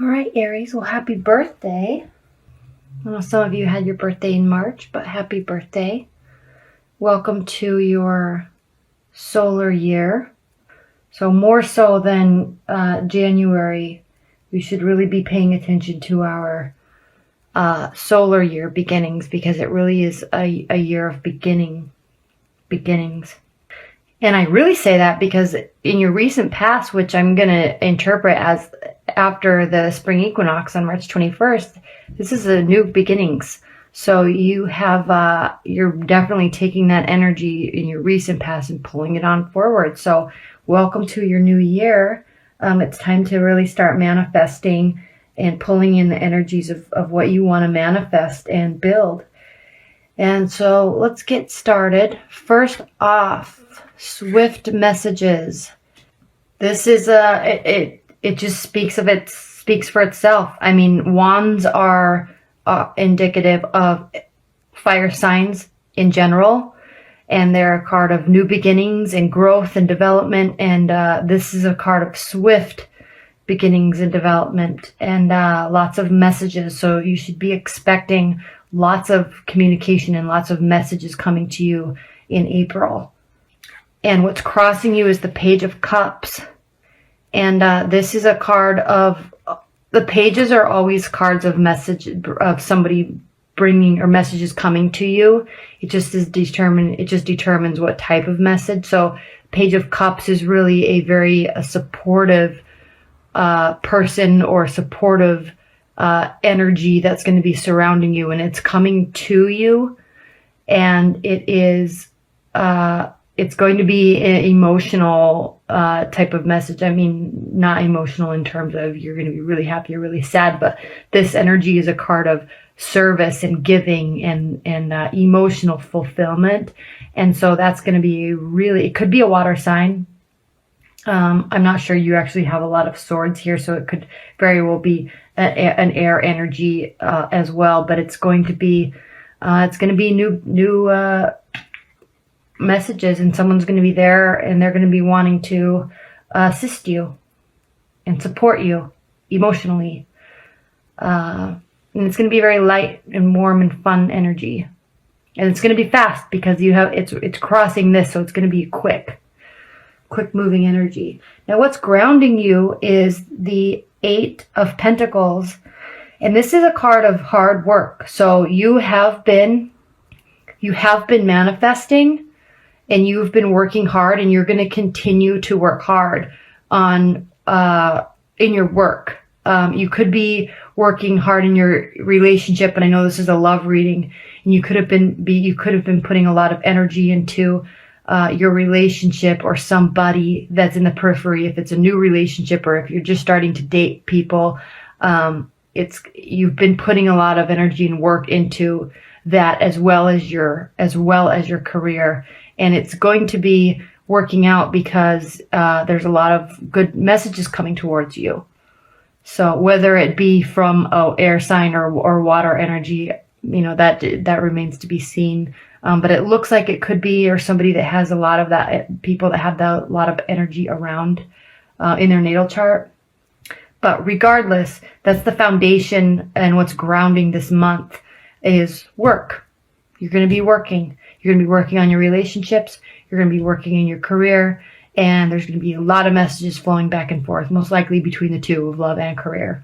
All right, Aries. Well, happy birthday. I know some of you had your birthday in March, but happy birthday. Welcome to your solar year. So more so than January, we should really be paying attention to our solar year beginnings, because it really is a year of beginnings. And I really say that because in your recent past, which I'm going to interpret as after the spring equinox on March 21st, this is a new beginnings. So you have, you're definitely taking that energy in your recent past and pulling it on forward. So welcome to your new year. It's time to really start manifesting and pulling in the energies of what you want to manifest and build. And so let's get started. First off, swift messages. This is it just speaks for itself. I mean, wands are indicative of fire signs in general, and they're a card of new beginnings and growth and development. And this is a card of swift beginnings and development, and lots of messages. So you should be expecting lots of communication and lots of messages coming to you in April. And what's crossing you is the Page of Cups. And this is a card of, the pages are always cards of message, of somebody bringing, or messages coming to you. It just determines what type of message. So Page of Cups is really a very supportive person or supportive energy that's going to be surrounding you, and it's coming to you, and it is it's going to be an emotional type of message. I mean, not emotional in terms of you're going to be really happy or really sad, but this energy is a card of service and giving and emotional fulfillment. And so that's going to be really, it could be a water sign. I'm not sure, you actually have a lot of swords here, so it could very well be an air energy as well. But it's going to be new messages, and someone's going to be there, and they're going to be wanting to assist you and support you emotionally. And it's going to be very light and warm and fun energy, and it's going to be fast because you have it's crossing this, so it's going to be quick moving energy. Now what's grounding you is the Eight of Pentacles, and this is a card of hard work. So you have been manifesting, and you've been working hard, and you're going to continue to work hard on in your work. You could be working hard in your relationship, and I know this is a love reading, and you could have been putting a lot of energy into your relationship, or somebody that's in the periphery. If it's a new relationship, or if you're just starting to date people, you've been putting a lot of energy and work into that, as well as your career, and it's going to be working out because there's a lot of good messages coming towards you. So whether it be from air sign or water energy, that remains to be seen. But it looks like it could be, or somebody that has a lot of that, people that have a lot of energy around in their natal chart. But regardless, that's the foundation, and what's grounding this month is work. You're going to be working. You're going to be working on your relationships. You're going to be working in your career, and there's going to be a lot of messages flowing back and forth, most likely between the two, of love and career.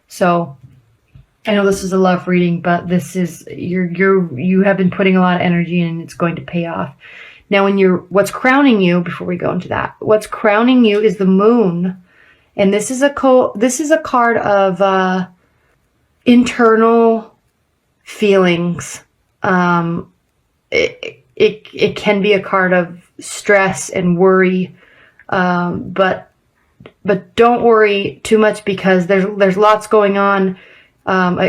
So I know this is a love reading, but this is you have been putting a lot of energy in, and it's going to pay off. Now, what's crowning you, before we go into that, what's crowning you is the Moon, and this is a card of internal feelings. It can be a card of stress and worry, but don't worry too much, because there's lots going on.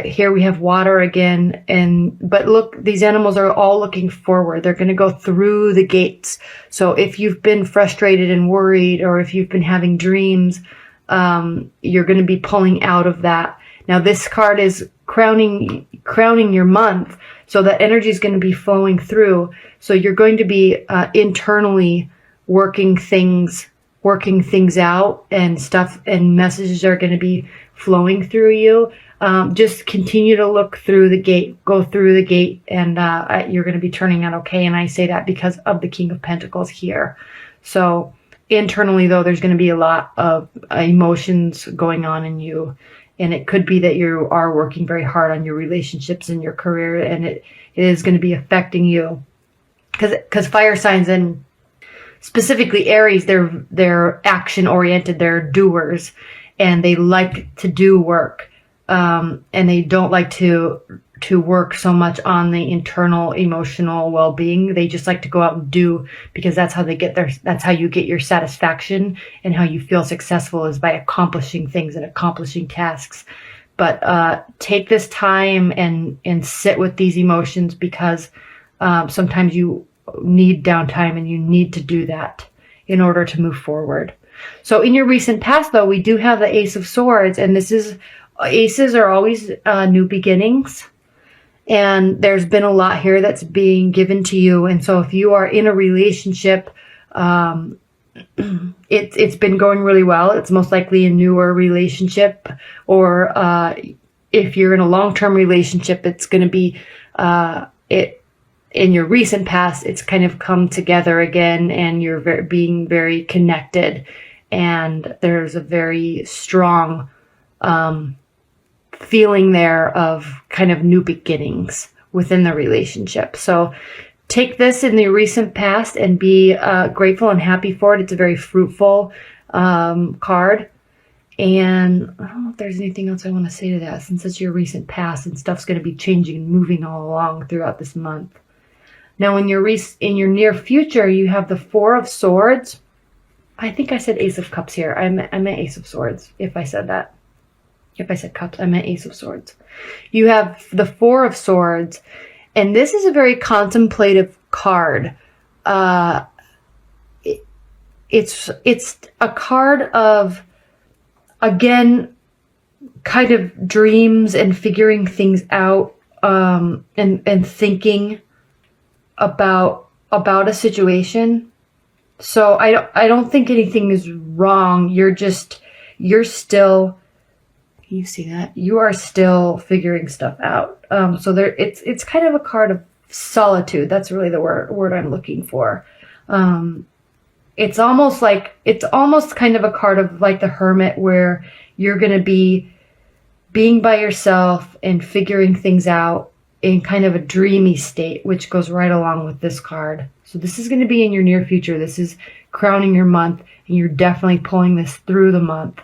Here we have water again, but look, these animals are all looking forward. They're going to go through the gates. So if you've been frustrated and worried, or if you've been having dreams, you're going to be pulling out of that. Now this card is crowning your month, so that energy is going to be flowing through. So you're going to be internally working things working things out, and stuff and messages are going to be flowing through you. Just continue to look through the gate, go through the gate, and you're going to be turning out okay. And I say that because of the King of Pentacles here. So internally, though, there's going to be a lot of emotions going on in you. And it could be that you are working very hard on your relationships and your career, and it is going to be affecting you. Because fire signs, and specifically Aries, they're action oriented, they're doers, and they like to do work. And they don't like to work so much on the internal emotional well-being. They just like to go out and do, because that's how that's how you get your satisfaction, and how you feel successful is by accomplishing things and accomplishing tasks. But take this time and sit with these emotions, because sometimes you need downtime, and you need to do that in order to move forward. So in your recent past, though, we do have the Ace of Swords, and aces are always new beginnings. And there's been a lot here that's being given to you. And so if you are in a relationship, it's been going really well. It's most likely a newer relationship. Or if you're in a long-term relationship, it's going to be, in your recent past, it's kind of come together again, and you're being very connected. And there's a very strong feeling there of kind of new beginnings within the relationship. So take this in the recent past and be grateful and happy for it. It's a very fruitful card. And I don't know if there's anything else I want to say to that, since it's your recent past and stuff's going to be changing and moving all along throughout this month. Now in your near future, you have the Four of Swords. I think I said Ace of Cups here. I meant Ace of Swords, if I said that. If I said cups, I meant Ace of Swords. You have the Four of Swords, and this is a very contemplative card. It's a card of, again, kind of dreams and figuring things out, and thinking about a situation. So I don't think anything is wrong. You're still. You see that? You are still figuring stuff out. So it's kind of a card of solitude. That's really the word I'm looking for. It's almost kind of a card of like the Hermit, where you're going to be being by yourself and figuring things out in kind of a dreamy state, which goes right along with this card. So this is going to be in your near future. This is crowning your month, and you're definitely pulling this through the month.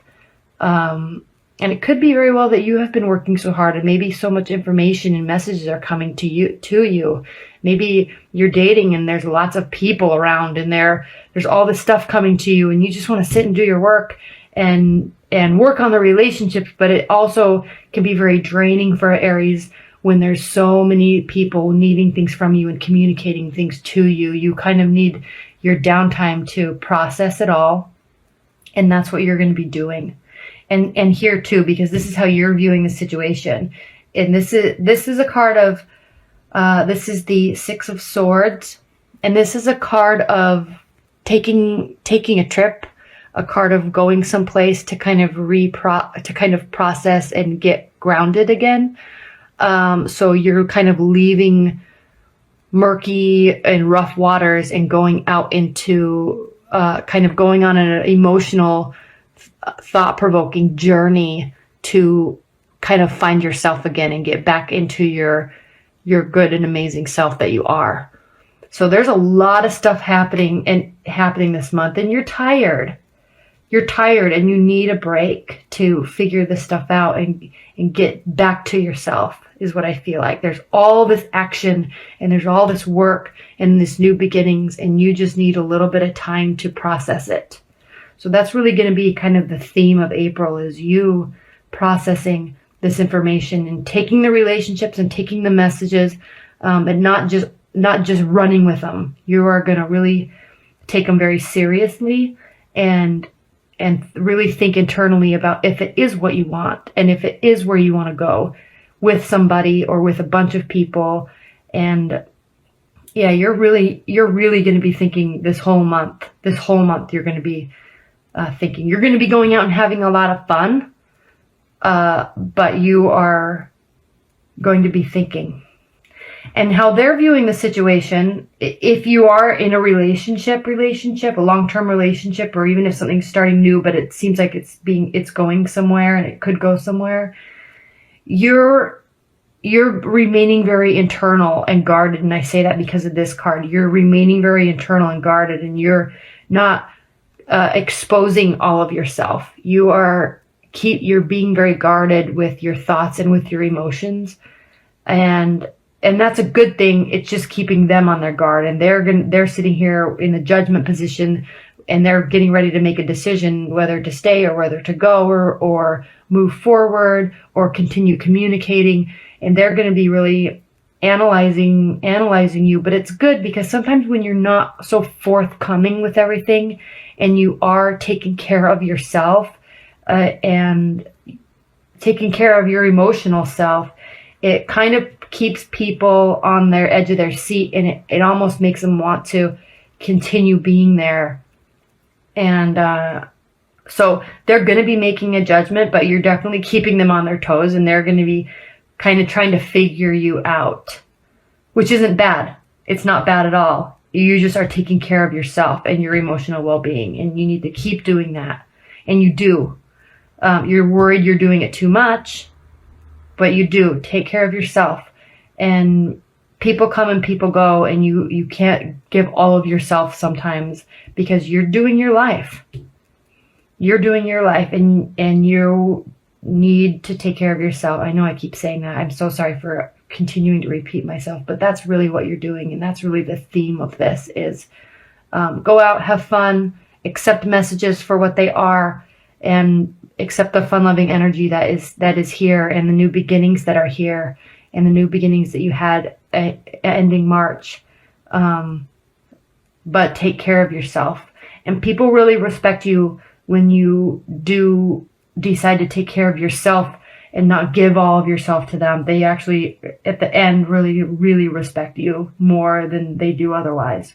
And it could be very well that you have been working so hard, and maybe so much information and messages are coming to you. Maybe you're dating and there's lots of people around, and there's all this stuff coming to you, and you just want to sit and do your work and work on the relationships. But it also can be very draining for Aries when there's so many people needing things from you and communicating things to you. You kind of need your downtime to process it all. And that's what you're going to be doing. And here too, because this is how you're viewing the situation. And this is a card of, this is the Six of Swords. And this is a card of taking a trip, a card of going someplace to kind of process and get grounded again. So you're kind of leaving murky and rough waters and going out into, kind of going on an emotional, thought-provoking journey to kind of find yourself again and get back into your good and amazing self that you are. So there's a lot of stuff happening this month, and you're tired. You're tired, and you need a break to figure this stuff out and get back to yourself, is what I feel like. There's all this action, and there's all this work and this new beginnings, and you just need a little bit of time to process it. So that's really going to be kind of the theme of April, is you processing this information and taking the relationships and taking the messages, and not just running with them. You are going to really take them very seriously and really think internally about if it is what you want, and if it is where you want to go with somebody or with a bunch of people. And yeah, you're really going to be thinking this whole month you're going to be thinking. You're going to be going out and having a lot of fun, but you are going to be thinking. And how they're viewing the situation, if you are in a relationship, a long-term relationship, or even if something's starting new, but it seems like it's going somewhere and it could go somewhere, you're remaining very internal and guarded. And I say that because of this card. You're remaining very internal and guarded, and you're not exposing all of yourself. You're being very guarded with your thoughts and with your emotions, and that's a good thing. It's just keeping them on their guard, and they're sitting here in the judgment position, and they're getting ready to make a decision whether to stay or whether to go or move forward or continue communicating. And they're going to be really analyzing you. But it's good, because sometimes when you're not so forthcoming with everything and you are taking care of yourself and taking care of your emotional self, it kind of keeps people on their edge of their seat, and it almost makes them want to continue being there. And so they're going to be making a judgment, but you're definitely keeping them on their toes, and they're going to be kind of trying to figure you out, which isn't bad. It's not bad at all. You just are taking care of yourself and your emotional well-being, and you need to keep doing that. And you do. You're worried you're doing it too much, but you do. Take care of yourself. And people come and people go, and you can't give all of yourself sometimes, because you're doing your life. You're doing your life, and you need to take care of yourself. I know I keep saying that. I'm so sorry for continuing to repeat myself, but that's really what you're doing. And that's really the theme of this is go out, have fun, accept messages for what they are, and accept the fun-loving energy that is here, and the new beginnings that are here, and the new beginnings that you had ending March. But take care of yourself. And people really respect you when you do decide to take care of yourself and not give all of yourself to them. They actually, at the end, really, really respect you more than they do otherwise.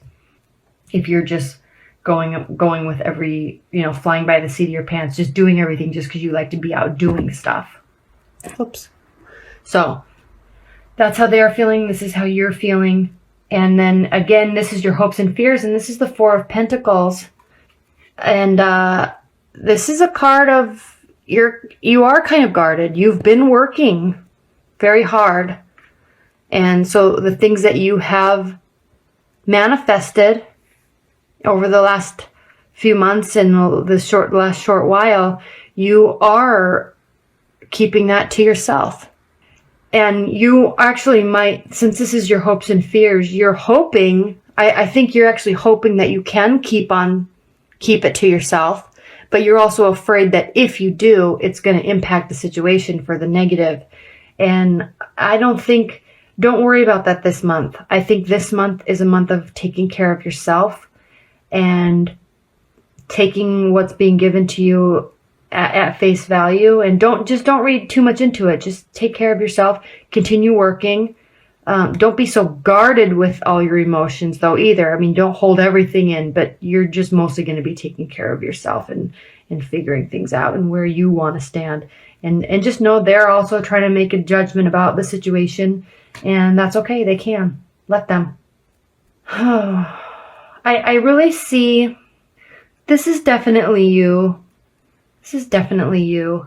If you're just going with every, flying by the seat of your pants, just doing everything just because you like to be out doing stuff. Oops. So that's how they are feeling. This is how you're feeling. And then again, this is your hopes and fears, and this is the Four of Pentacles. And this is a card of you are kind of guarded. You've been working very hard. And so the things that you have manifested over the last few months and the last short while, you are keeping that to yourself. And you actually might, since this is your hopes and fears, you're hoping, I think you're actually hoping that you can keep it to yourself. But you're also afraid that if you do, it's going to impact the situation for the negative. And don't worry about that this month. I think this month is a month of taking care of yourself and taking what's being given to you at face value. And don't read too much into it. Just take care of yourself. Continue working. Don't be so guarded with all your emotions, though, either. I mean, don't hold everything in, but you're just mostly going to be taking care of yourself and figuring things out and where you want to stand. And just know they're also trying to make a judgment about the situation, and that's okay. They can. Let them. I really see this is definitely you. This is definitely you.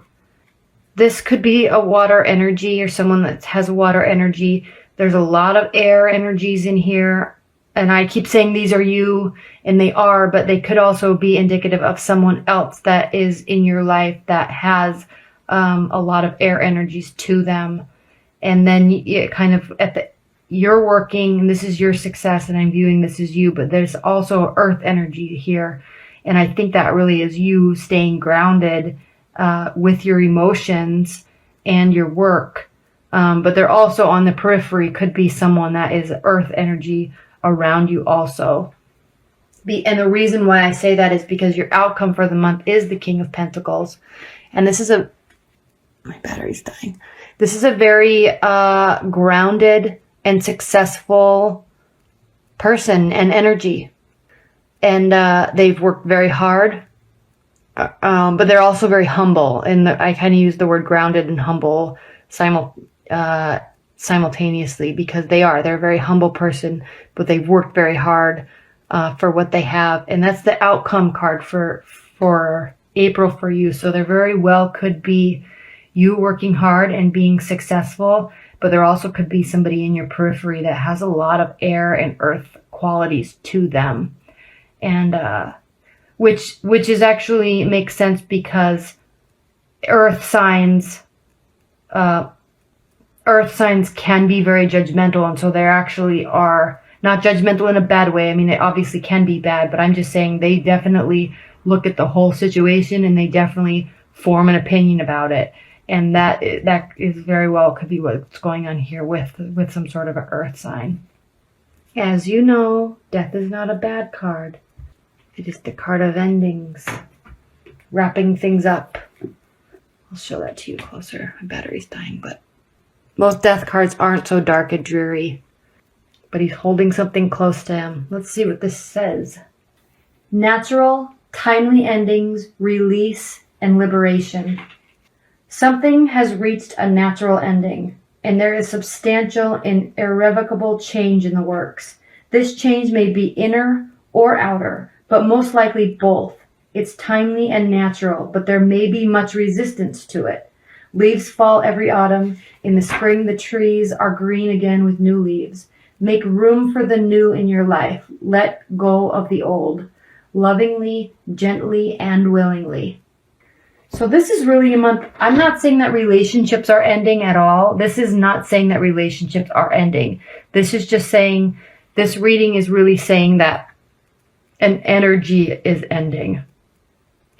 This could be a water energy or someone that has a water energy. There's a lot of air energies in here. And I keep saying these are you, and they are, but they could also be indicative of someone else that is in your life that has a lot of air energies to them. And then it kind of you're working, and this is your success, and I'm viewing this as you, but there's also earth energy here. And I think that really is you staying grounded with your emotions and your work. But they're also on the periphery, could be someone that is earth energy around you also. And the reason why I say that is because your outcome for the month is the King of Pentacles. And this is my battery's dying. This is a very grounded and successful person and energy. And they've worked very hard. But they're also very humble. And I kind of use the word grounded and humble simultaneously, because they're a very humble person, but they've worked very hard for what they have. And that's the outcome card for April for you. So there very well could be you working hard and being successful, but there also could be somebody in your periphery that has a lot of air and earth qualities to them. And which is actually makes sense, because earth signs can be very judgmental, and so they actually are not judgmental in a bad way. I mean, it obviously can be bad, but I'm just saying they definitely look at the whole situation and they definitely form an opinion about it. And that is very well could be what's going on here with some sort of an earth sign. As you know, death is not a bad card. It is the card of endings, wrapping things up. I'll show that to you closer. My battery's dying, but most death cards aren't so dark and dreary. But he's holding something close to him. Let's see what this says. Natural, timely endings, release, and liberation. Something has reached a natural ending, and there is substantial and irrevocable change in the works. This change may be inner or outer, but most likely both. It's timely and natural, but there may be much resistance to it. Leaves fall every autumn. In the spring, the trees are green again with new leaves. Make room for the new in your life. Let go of the old. Lovingly, gently, and willingly. So this is really a month. I'm not saying that relationships are ending at all. This is not saying that relationships are ending. This is just saying, this reading is really saying that an energy is ending.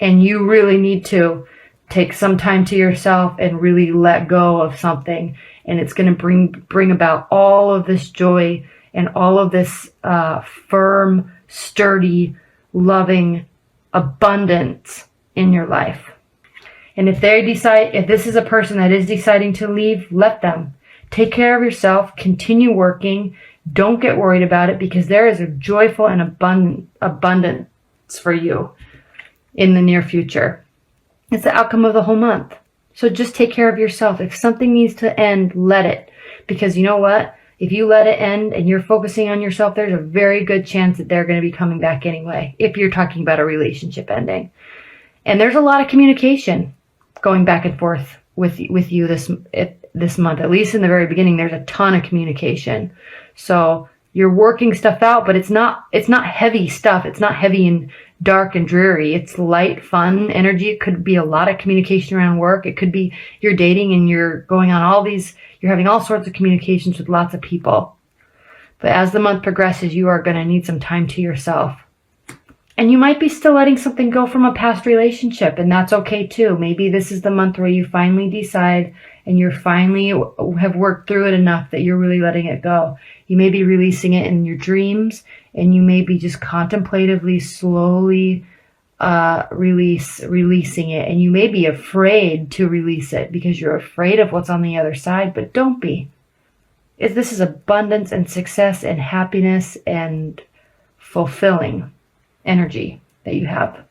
And you really need to take some time to yourself and really let go of something. And it's going to bring about all of this joy and all of this firm, sturdy, loving abundance in your life. And if this is a person that is deciding to leave, let them. Take care of yourself, continue working. Don't get worried about it, because there is a joyful and abundance for you in the near future. It's the outcome of the whole month. So just take care of yourself. If something needs to end, let it. Because you know what? If you let it end and you're focusing on yourself, there's a very good chance that they're going to be coming back anyway, if you're talking about a relationship ending. And there's a lot of communication going back and forth with you this month. At least in the very beginning, there's a ton of communication. So you're working stuff out, but it's not heavy stuff. It's not heavy and dark and dreary. It's light, fun energy. It could be a lot of communication around work. It could be you're dating and you're having all sorts of communications with lots of people. But as the month progresses, you are going to need some time to yourself. And you might be still letting something go from a past relationship, and that's okay too. Maybe this is the month where you finally decide and you finally have worked through it enough that you're really letting it go. You may be releasing it in your dreams, and you may be just contemplatively, slowly releasing it. And you may be afraid to release it because you're afraid of what's on the other side, but don't be. This is abundance and success and happiness and fulfilling energy that you have.